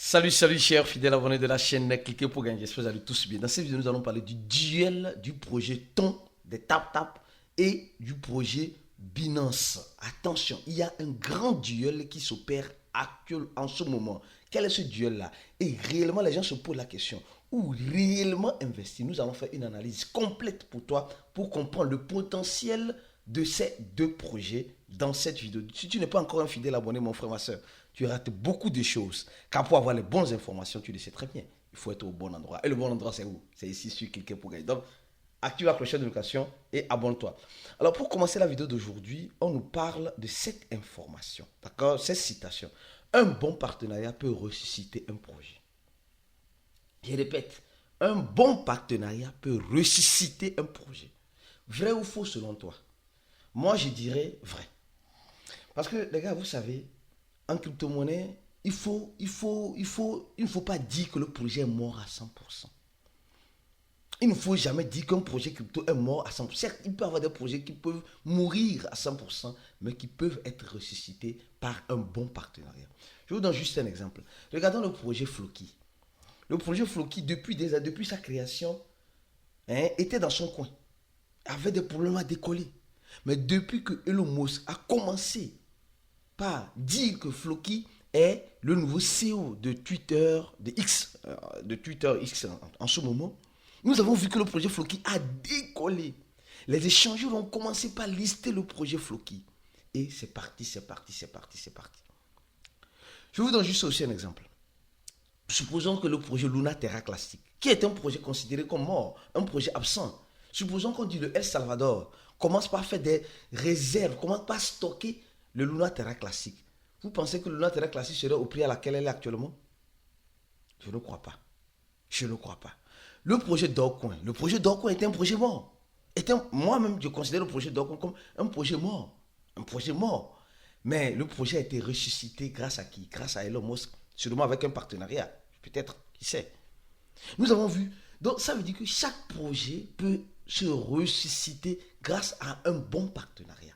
Salut, salut chers fidèles abonnés de la chaîne Cliquez pour gagner, j'espère que vous allez tous bien. Dans cette vidéo, nous allons parler du duel du projet Ton des Tap Tap et du projet Binance. Attention, il y a un grand duel qui s'opère actuellement en ce moment. Quel est ce duel-là? Et réellement, les gens se posent la question. Où réellement investir? Nous allons faire une analyse complète pour toi pour comprendre le potentiel de ces deux projets dans cette vidéo. Si tu n'es pas encore un fidèle abonné, mon frère, ma soeur, tu rates beaucoup de choses. Car pour avoir les bonnes informations, tu le sais très bien. Il faut être au bon endroit. Et le bon endroit, c'est où? C'est ici sur Cliquez pour gagner. Donc, active la cloche de notification et abonne-toi. Alors, pour commencer la vidéo d'aujourd'hui, on nous parle de cette information. D'accord? Cette citation. Un bon partenariat peut ressusciter un projet. Je répète, un bon partenariat peut ressusciter un projet. Vrai ou faux selon toi? Moi, je dirais vrai. Parce que, les gars, vous savez, en crypto-monnaie, il ne faut pas dire que le projet est mort à 100%. Il ne faut jamais dire qu'un projet crypto est mort à 100%. Certes, il peut y avoir des projets qui peuvent mourir à 100%, mais qui peuvent être ressuscités par un bon partenariat. Je vous donne juste un exemple. Regardons le projet Floki. Le projet Floki, depuis sa création, était dans son coin, avait des problèmes à décoller. Mais depuis que Elon Musk a commencé par dire que Floki est le nouveau CEO de Twitter, de Twitter X en ce moment, nous avons vu que le projet Floki a décollé. Les échangeurs ont commencé par lister le projet Floki. Et c'est parti, c'est parti, c'est parti, c'est parti. Je vous donne juste aussi un exemple. Supposons que le projet Luna Terra Classique, qui est un projet considéré comme mort, un projet absent, supposons qu'on dit le El Salvador commence par faire des réserves, commence par stocker le Luna Terra Classique. Vous pensez que le Luna Terra Classique serait au prix à laquelle elle est actuellement? Je ne crois pas. Je ne crois pas. Le projet Dogecoin était un projet mort. Moi-même, je considère le projet Dogecoin comme un projet mort. Un projet mort. Mais le projet a été ressuscité grâce à qui? Grâce à Elon Musk. Sûrement avec un partenariat. Peut-être, qui sait. Nous avons vu. Donc, ça veut dire que chaque projet peut se ressusciter grâce à un bon partenariat.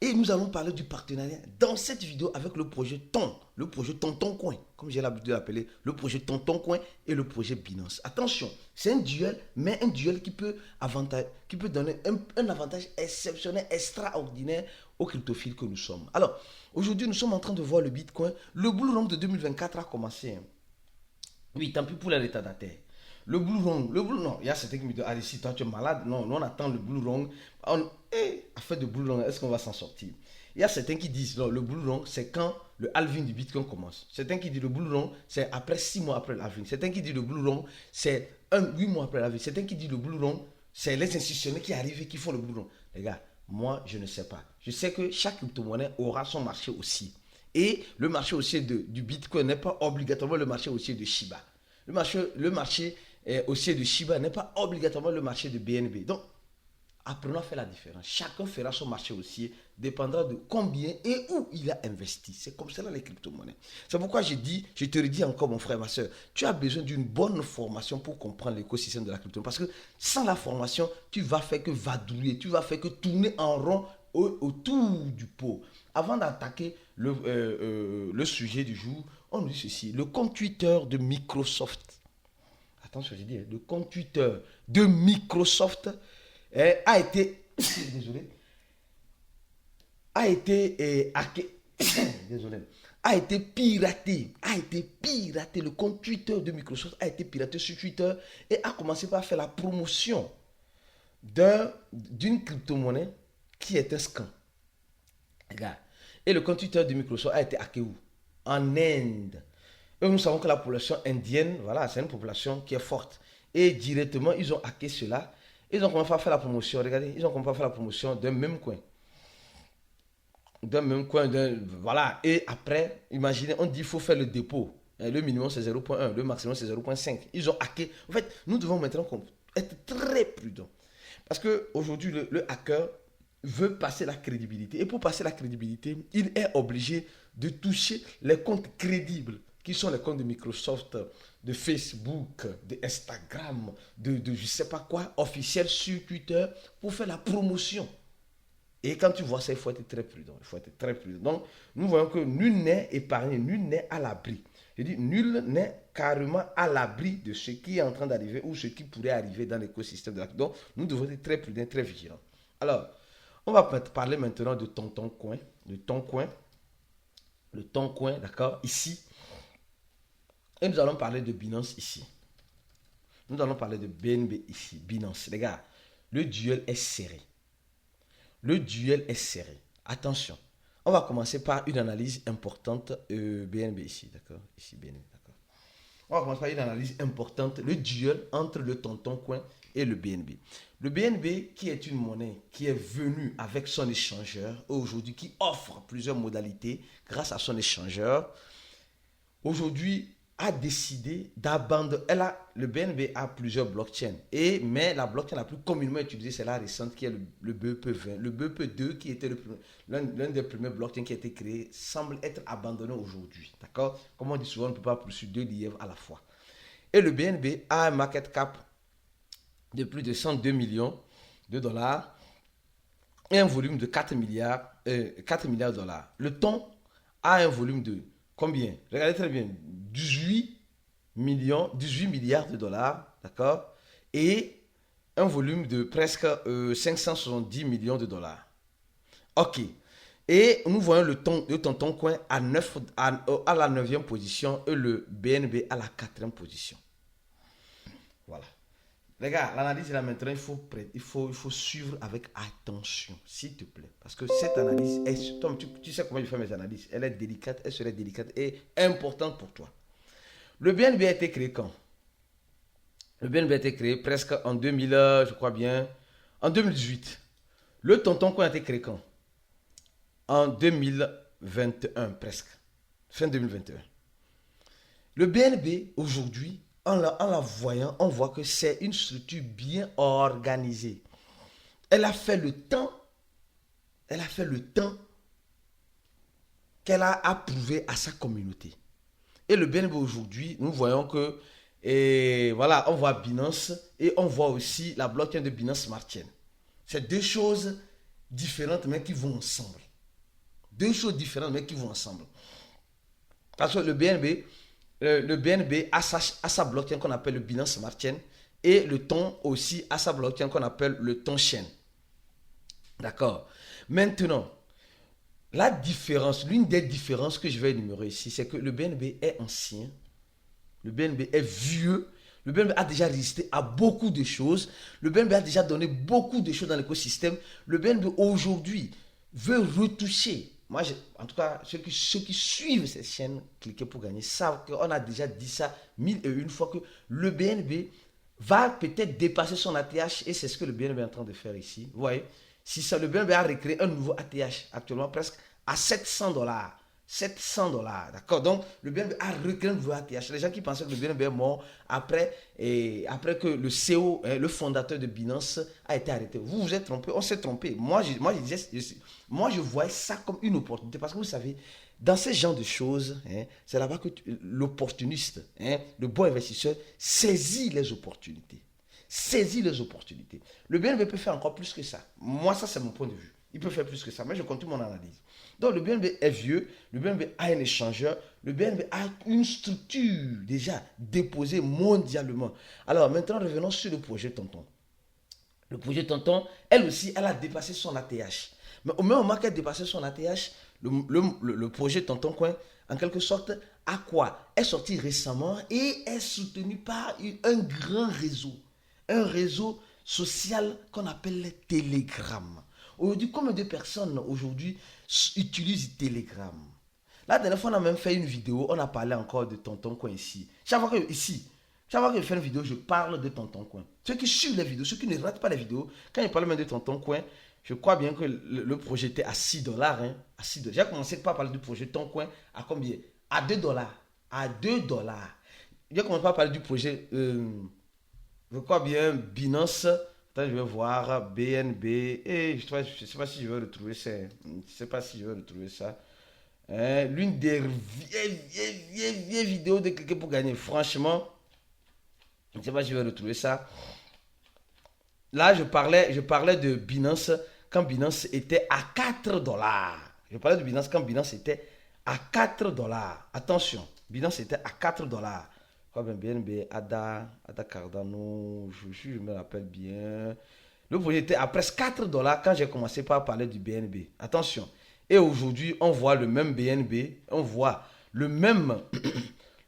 Et nous allons parler du partenariat dans cette vidéo avec le projet Tonton Coin, comme j'ai l'habitude de l'appeler, le projet Tonton Coin et le projet Binance. Attention, c'est un duel, mais un duel qui peut donner un avantage exceptionnel, extraordinaire aux cryptophiles que nous sommes. Alors, aujourd'hui, nous sommes en train de voir le Bitcoin. Le bull run de 2024 a commencé. Oui, tant pis pour les retardataires. Non, il y a certains qui me disent, allez, si toi tu es malade, non, on attend le Blue Run. À faire de Blue Run, est-ce qu'on va s'en sortir? Il y a certains qui disent, non, le Blue Run, c'est quand le halving du Bitcoin commence. Certains qui disent, le Blue Run, c'est après 6 mois après le halving. Certains qui disent, le Blue Run, c'est 8 mois après le halving. Certains qui disent, le Blue Run, c'est les institutionnels qui arrivent et qui font le Blue Run. Les gars, moi, je ne sais pas. Je sais que chaque crypto-monnaie aura son marché aussi. Et le marché haussier du Bitcoin n'est pas obligatoirement le marché haussier de Shiba. Le marché haussier de Shiba n'est pas obligatoirement le marché de BNB. Donc, apprenons à faire la différence. Chacun fera son marché haussier, dépendra de combien et où il a investi. C'est comme ça les crypto-monnaies. C'est pourquoi je te le dis encore, mon frère, ma soeur, tu as besoin d'une bonne formation pour comprendre l'écosystème de la crypto-monnaie. Parce que sans la formation, tu vas faire que vadrouiller, tu vas faire que tourner en rond autour du pot. Avant d'attaquer le sujet du jour, on nous dit ceci. Le compte Twitter de Microsoft, attention, j'ai dit, le compte Twitter de Microsoft a été, désolé, a été hacké, désolé, a été piraté, le compte Twitter de Microsoft a été piraté sur Twitter et a commencé par faire la promotion d'une crypto-monnaie qui est un scam. Regarde. Et le compte Twitter de Microsoft a été hacké où? En Inde. Et nous savons que la population indienne, voilà, c'est une population qui est forte. Et directement, ils ont hacké cela. Ils ont commencé à faire la promotion. Regardez, ils ont commencé à faire la promotion d'un même coin. Voilà. Et après, imaginez, on dit qu'il faut faire le dépôt. Le minimum, c'est 0.1. Le maximum, c'est 0.5. Ils ont hacké. En fait, nous devons maintenant être très prudents. Parce qu'aujourd'hui, le hacker veut passer la crédibilité. Et pour passer la crédibilité, il est obligé de toucher les comptes crédibles, qui sont les comptes de Microsoft, de Facebook, de Instagram, de je ne sais pas quoi, officiels sur Twitter, pour faire la promotion. Et quand tu vois ça, il faut être très prudent. Donc, nous voyons que nul n'est épargné, nul n'est à l'abri. Je dis, nul n'est carrément à l'abri de ce qui est en train d'arriver ou ce qui pourrait arriver dans l'écosystème de la crypto. Donc, nous devons être très prudents, très vigilants. Alors, on va parler maintenant de Tontoncoin. Le Toncoin, d'accord, ici. Et nous allons parler de Binance ici. Nous allons parler de BNB ici, Binance. Les gars, le duel est serré. Le duel est serré. Attention. On va commencer par une analyse importante BNB ici, d'accord? Ici, BNB, d'accord. On va commencer par une analyse importante, le duel entre le Tontoncoin et le BNB. Le BNB, qui est une monnaie qui est venue avec son échangeur, aujourd'hui qui offre plusieurs modalités grâce à son échangeur, aujourd'hui a décidé d'abandonner. Le BNB a plusieurs blockchains, mais la blockchain la plus communément utilisée, c'est la récente qui est le BEP20. Le BEP2, qui était l'un des premiers blockchains qui a été créé, semble être abandonné aujourd'hui. D'accord? Comme on dit souvent, on ne peut pas poursuivre 2 lièvres à la fois. Et le BNB a un market cap de plus de 102 millions de dollars et un volume de 4 milliards de dollars. Le ton a un volume de combien? Regardez très bien. 18 milliards de dollars, d'accord? Et un volume de presque 570 millions de dollars. Ok. Et nous voyons le Tontoncoin à la 9e position et le BNB à la 4e position. Voilà. Les gars, l'analyse là maintenant, il faut suivre avec attention, s'il te plaît. Parce que cette analyse, tu sais comment je fais mes analyses. Elle est délicate, elle serait délicate et importante pour toi. Le BNB a été créé quand? Le BNB a été créé presque en 2000, je crois bien, en 2018. Le Tontoncoin a été créé quand? En 2021 presque. Fin 2021. Le BNB aujourd'hui, en la voyant, on voit que c'est une structure bien organisée. Elle a fait le temps qu'elle a approuvé à sa communauté. Et le BNB aujourd'hui, nous voyons que, voilà, on voit Binance et on voit aussi la blockchain de Binance Smart Chain. C'est deux choses différentes mais qui vont ensemble. Deux choses différentes mais qui vont ensemble. Parce que le BNB a sa blockchain qu'on appelle le Binance Smart Chain et le ton aussi a sa blockchain qu'on appelle le ton chain. D'accord. Maintenant, l'une des différences que je vais énumérer ici, c'est que le BNB est ancien, le BNB est vieux, le BNB a déjà résisté à beaucoup de choses, le BNB a déjà donné beaucoup de choses dans l'écosystème. Le BNB aujourd'hui veut retoucher. Moi, en tout cas, ceux qui suivent cette chaîne, cliquez pour gagner, savent qu'on a déjà dit ça 1001 fois que le BNB va peut-être dépasser son ATH et c'est ce que le BNB est en train de faire ici. Vous voyez, si ça, le BNB a recréé un nouveau ATH actuellement presque à 700 dollars. 700 dollars, d'accord? Donc, le BNB a recréé un nouveau ATH. Les gens qui pensaient que le BNB est mort après que le CEO, le fondateur de Binance, a été arrêté. Vous vous êtes trompé, on s'est trompé. Moi, je voyais ça comme une opportunité parce que vous savez, dans ce genre de choses, c'est là-bas que l'opportuniste, le bon investisseur, saisit les opportunités. Saisit les opportunités. Le BNB peut faire encore plus que ça. Moi, ça, c'est mon point de vue. Il peut faire plus que ça, mais je continue mon analyse. Donc, le BNB est vieux, le BNB a un échangeur, le BNB a une structure déjà déposée mondialement. Alors, maintenant, revenons sur le projet Tonton. Le projet Tonton, elle aussi, elle a dépassé son ATH. Mais au même moment qu'elle a dépassé son ATH, le projet Tonton Coin, en quelque sorte, a quoi? Est sorti récemment et est soutenu par un grand réseau. Un réseau social qu'on appelle Telegram. Aujourd'hui, combien de personnes aujourd'hui utilisent Telegram? La dernière fois, on a même fait une vidéo, on a parlé encore de Tonton Coin ici. Chaque fois que je fais une vidéo, je parle de Tonton Coin. Ceux qui suivent les vidéos, ceux qui ne ratent pas les vidéos, quand je parle même de Tonton Coin, je crois bien que le projet était à 6 dollars. À 6 dollars. J'ai commencé par parler du projet Tonton Coin à combien? À 2 dollars. À 2 dollars. J'ai commencé par parler du projet, je crois bien, Binance. Attends, je vais voir BNB. Et je ne sais pas si je vais retrouver ça. Je ne sais pas si je vais retrouver ça. L'une des vieilles vidéos de cliquer pour gagner. Franchement, je ne sais pas si je vais retrouver ça. Là, je parlais de Binance quand Binance était à 4 dollars. Je parlais de Binance quand Binance était à 4 dollars. Attention. Binance était à 4 dollars. Je crois bien BNB, Ada Cardano, je me rappelle bien. Le projet était à presque 4 dollars quand j'ai commencé par parler du BNB. Attention. Et aujourd'hui, on voit le même BNB, on voit le même,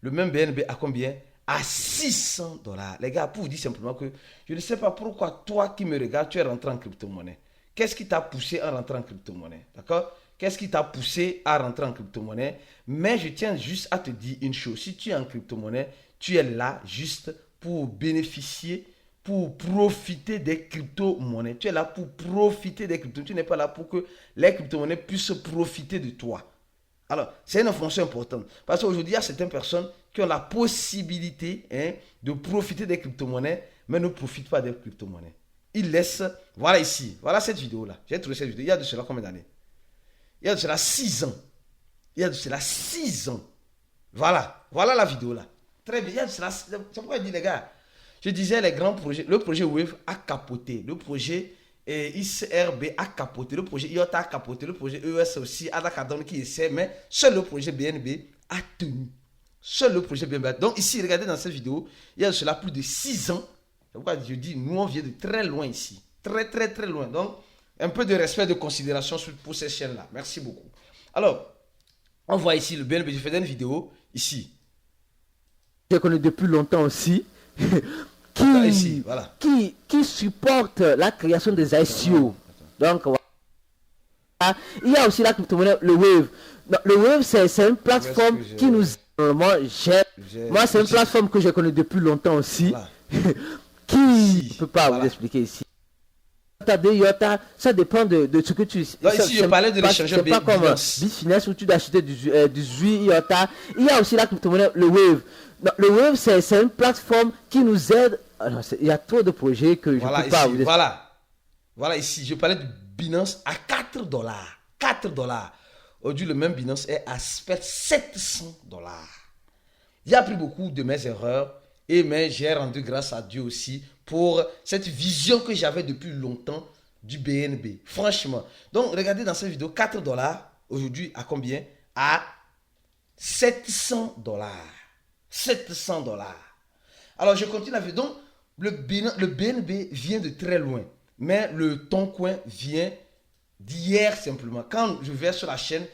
le même BNB à combien? À 600 dollars. Les gars, pour vous dire simplement que je ne sais pas pourquoi toi qui me regardes, tu es rentré en crypto-monnaie. Qu'est-ce qui t'a poussé à rentrer en crypto-monnaie? D'accord? Qu'est-ce qui t'a poussé à rentrer en crypto-monnaie? Mais je tiens juste à te dire une chose. Si tu es en crypto-monnaie, tu es là juste pour bénéficier, pour profiter des crypto-monnaies. Tu es là pour profiter des crypto-monnaies. Tu n'es pas là pour que les crypto-monnaies puissent profiter de toi. Alors, c'est une information importante. Parce qu'aujourd'hui, il y a certaines personnes qui ont la possibilité de profiter des crypto-monnaies, mais ne profitent pas des crypto-monnaies. Ils laissent, voilà ici, voilà cette vidéo-là. J'ai trouvé cette vidéo, il y a de cela combien d'années? Il y a de cela 6 ans. Il y a de cela 6 ans. Voilà, voilà la vidéo là. Très bien, il y a de cela, c'est pourquoi je dis les gars, je disais les grands projets, le projet Wave a capoté, le projet ICRB a capoté, le projet IOTA a capoté, le projet ES aussi, Ada Cardano qui essaie, mais seul le projet BNB a tenu. Seul le projet BNB. Donc ici, regardez dans cette vidéo, il y a de cela plus de 6 ans. C'est pourquoi je dis, nous on vient de très loin ici. Très très très loin. Donc, un peu de respect, de considération pour ces chaînes-là. Merci beaucoup. Alors, on voit ici le BNB, je faisais une vidéo ici. Je connais depuis longtemps aussi. Ici, voilà. qui supporte la création des ICO. Donc, voilà. Il y a aussi la crypto-monnaie, le Wave. Non, le Wave, c'est une plateforme qui nous... Moi, c'est une plateforme que je connais depuis longtemps aussi. Voilà. Qui ne peut pas vous expliquer ici. IOTA, ça dépend de ce que tu... Donc ici, je parlais de l'échange Binance. C'est pas comme Bitfinex où tu dois acheter 18 IOTA. Il y a aussi la crypto-monnaie, le Wave. Non, le Wave, c'est une plateforme qui nous aide. Alors, il y a trop de projets que je ne peux pas vous expliquer. Voilà ici, je parlais de Binance à 4 dollars. 4 dollars. Aujourd'hui, le même Binance est à 700 dollars. J'ai appris beaucoup de mes erreurs. Mais j'ai rendu grâce à Dieu aussi pour cette vision que j'avais depuis longtemps du BNB. Franchement. Donc, regardez dans cette vidéo, 4 dollars, aujourd'hui, à combien? À 700 dollars. 700 dollars. Alors, je continue la vidéo. Donc, le BNB vient de très loin. Mais le Toncoin vient d'hier simplement. Quand je vais sur la chaîne,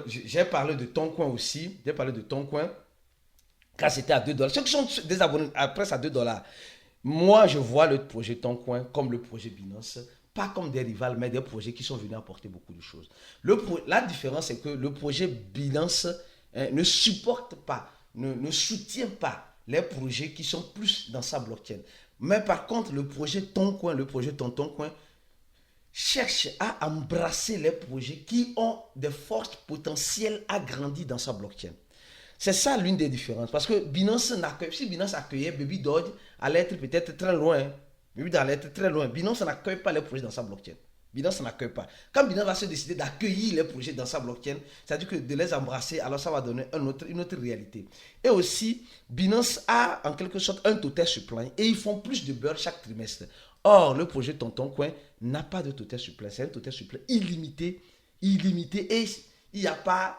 j'ai parlé de Toncoin aussi. J'ai parlé de Toncoin. Quand c'était à 2 dollars. Ceux qui sont des abonnés presque à 2 dollars. Moi, je vois le projet Toncoin comme le projet Binance. Pas comme des rivales, mais des projets qui sont venus apporter beaucoup de choses. La différence, c'est que le projet Binance ne supporte pas, ne soutient pas les projets qui sont plus dans sa blockchain. Mais par contre, le projet Toncoin, le projet Toncoin, cherche à embrasser les projets qui ont des forces potentielles agrandies dans sa blockchain. C'est ça l'une des différences. Parce que Binance si Binance accueillait Baby Doge, allait être peut-être très loin. Baby Doge allait être très loin. Binance n'accueille pas les projets dans sa blockchain. Binance n'accueille pas. Quand Binance va se décider d'accueillir les projets dans sa blockchain, c'est-à-dire que de les embrasser, alors ça va donner une autre réalité. Et aussi, Binance a en quelque sorte un total supply et ils font plus de beurre chaque trimestre. Or, le projet Toncoin n'a pas de total supply. C'est un total supply illimité et il n'y a pas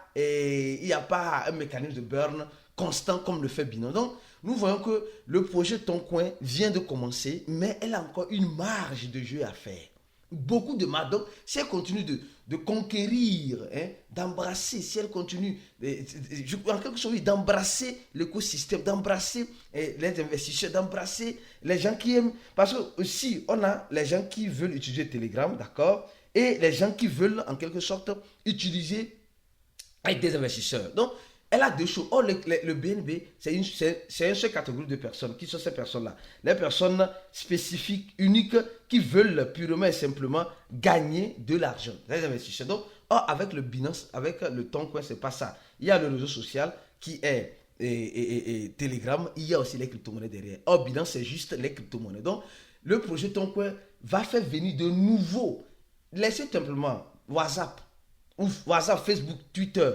un mécanisme de burn constant comme le fait Binance. Donc, nous voyons que le projet Toncoin vient de commencer, mais elle a encore une marge de jeu à faire. Beaucoup de marge. Donc, si elle continue de conquérir, d'embrasser, si elle continue, en quelque sorte, d'embrasser l'écosystème, d'embrasser les investisseurs, d'embrasser les gens qui aiment. Parce que aussi, on a les gens qui veulent utiliser Telegram, d'accord, et les gens qui veulent, en quelque sorte, utiliser avec des investisseurs. Donc, elle a deux choses. Or, le BNB, c'est une seule catégorie de personnes. Qui sont ces personnes-là? Les personnes spécifiques, uniques, qui veulent purement et simplement gagner de l'argent. Les investisseurs. Donc, or, avec le Binance, avec le Toncoin, c'est pas ça. Il y a le réseau social qui est Telegram. Il y a aussi les crypto-monnaies derrière. Or, Binance, c'est juste les crypto-monnaies. Donc, le projet Toncoin va faire venir de nouveaux. Laissez simplement WhatsApp, Facebook, Twitter,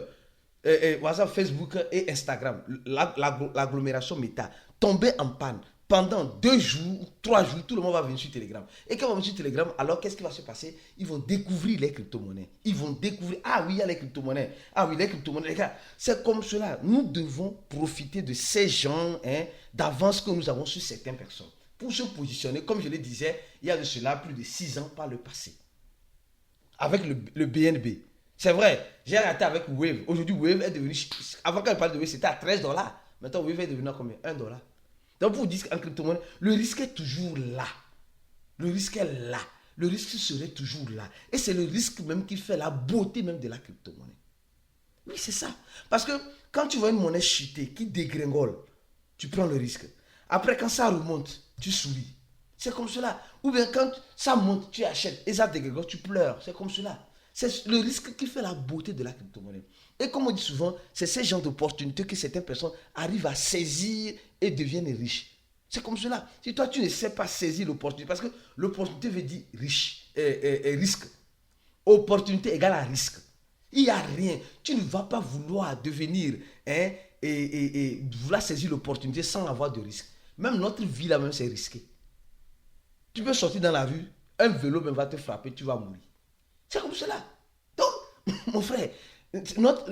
WhatsApp, Facebook et Instagram, l'agglomération Meta, tomber en panne. pendant 2 jours ou 3 jours, tout le monde va venir sur Telegram. Et quand on va venir sur Telegram, alors qu'est-ce qui va se passer? Ils vont découvrir les crypto-monnaies. Ils vont découvrir, ah oui, il y a les crypto-monnaies. Ah oui, les crypto-monnaies, les gars. C'est comme cela. Nous devons profiter de ces gens d'avance que nous avons sur certaines personnes. Pour se positionner, comme je le disais, il y a de cela plus de 6 ans par le passé. Avec le BNB. C'est vrai, j'ai arrêté avec Wave. Aujourd'hui, Wave est devenu, avant quand je parlais de Wave, c'était à $13. Maintenant, Wave est devenu à combien? $1. Donc, pour vous dire qu'en crypto-monnaie, le risque est toujours là. Le risque est là. Le risque serait toujours là. Et c'est le risque même qui fait la beauté même de la crypto-monnaie. Oui, c'est ça. Parce que quand tu vois une monnaie chuter, qui dégringole, tu prends le risque. Après, quand ça remonte, tu souris. C'est comme cela. Ou bien quand ça monte, tu achètes et ça dégringole, tu pleures. C'est comme cela. C'est le risque qui fait la beauté de la crypto-monnaie. Et comme on dit souvent, c'est ces genres d'opportunités que certaines personnes arrivent à saisir et deviennent riches. C'est comme cela. Si toi, tu ne sais pas saisir l'opportunité, parce que l'opportunité veut dire riche, risque. Opportunité égale à risque. Il n'y a rien. Tu ne vas pas vouloir devenir vouloir saisir l'opportunité sans avoir de risque. Même notre vie là-même, c'est risqué. Tu peux sortir dans la rue, un vélo même va te frapper, tu vas mourir. C'est comme cela. Donc, mon frère,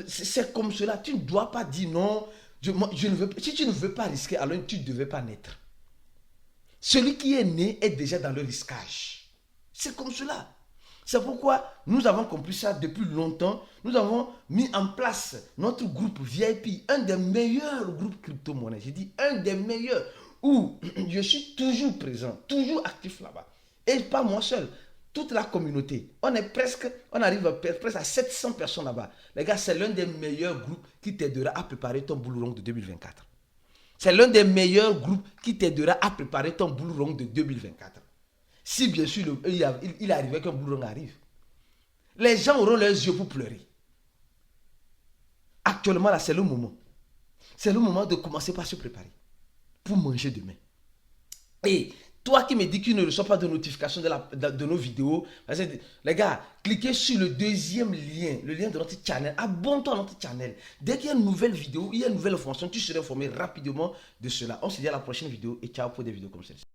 c'est comme cela. Tu ne dois pas dire non. Je ne veux, si tu ne veux pas risquer, alors tu ne devais pas naître. Celui qui est né est déjà dans le risquage. C'est comme cela. C'est pourquoi nous avons compris ça depuis longtemps. Nous avons mis en place notre groupe VIP, un des meilleurs groupes crypto-monnaies. J'ai dit un des meilleurs où je suis toujours présent, toujours actif là-bas. Et pas moi seul. Toute la communauté. On arrive presque à 700 personnes là-bas. Les gars, c'est l'un des meilleurs groupes qui t'aidera à préparer ton bull run de 2024. C'est l'un des meilleurs groupes qui t'aidera à préparer ton bull run de 2024. Si bien sûr, il arrivait qu'un bull run arrive. Les gens auront leurs yeux pour pleurer. Actuellement, là, c'est le moment. C'est le moment de commencer par se préparer pour manger demain. Et toi qui me dis que tu ne reçois pas de notification de nos vidéos, les gars, cliquez sur le deuxième lien, le lien de notre channel. Abonne-toi à notre channel. Dès qu'il y a une nouvelle vidéo, il y a une nouvelle information, tu seras informé rapidement de cela. On se dit à la prochaine vidéo et ciao pour des vidéos comme celle-ci.